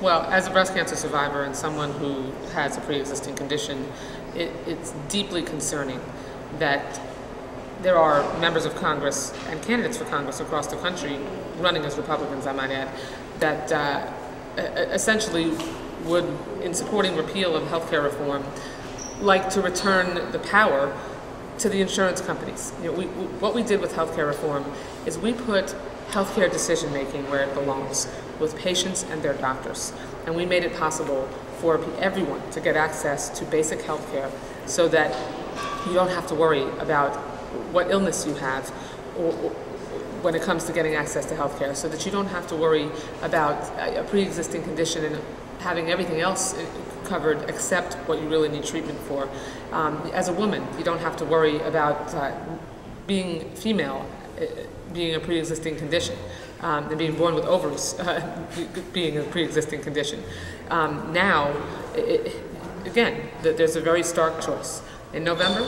Well, as a breast cancer survivor and someone who has a pre-existing condition, it's deeply concerning that there are members of Congress and candidates for Congress across the country, running as Republicans, I might add, that essentially would, in supporting repeal of healthcare reform, like to return the power to the insurance companies. What we did with healthcare reform is we put healthcare decision-making where it belongs, with patients and their doctors. And we made it possible for everyone to get access to basic healthcare so that you don't have to worry about what illness you have or when it comes to getting access to healthcare, so that you don't have to worry about a pre-existing condition and having everything else covered except what you really need treatment for. As a woman, you don't have to worry about being female, being a pre-existing condition, and being born with ovaries being a pre-existing condition. Now, again, there's a very stark choice. In November,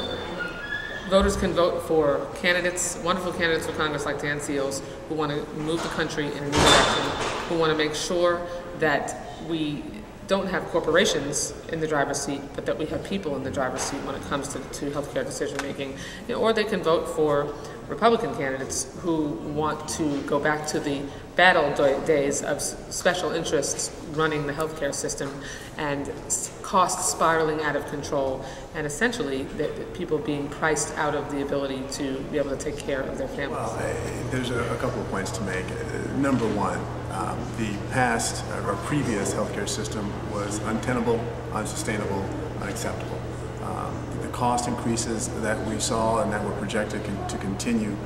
voters can vote for candidates, wonderful candidates for Congress like Dan Seals, who want to move the country in a new direction, who want to make sure that we don't have corporations in the driver's seat, but that we have people in the driver's seat when it comes to healthcare decision making. Or they can vote for Republican candidates who want to go back to the bad old days of special interests running the healthcare system and costs spiraling out of control, and essentially people being priced out of the ability to be able to take care of their families. Well, there's a couple of points to make. Number one, the past or previous healthcare system was untenable, unsustainable, unacceptable. The cost increases that we saw and that were projected to continue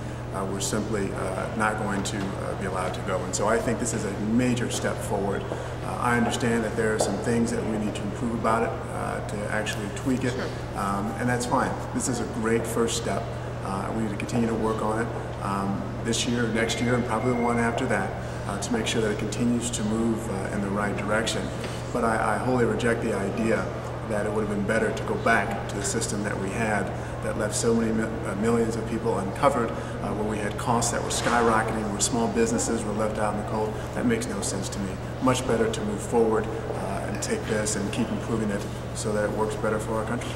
were simply not going to be allowed to go. And so I think this is a major step forward. I understand that there are some things that we need to improve about it, to actually tweak it, and that's fine. This is a great first step. We need to continue to work on it this year, next year, and probably the one after that, to make sure that it continues to move in the right direction. But I wholly reject the idea that it would have been better to go back to the system that we had that left so many millions of people uncovered, where we had costs that were skyrocketing, where small businesses were left out in the cold. That makes no sense to me. Much better to move forward and take this and keep improving it so that it works better for our country.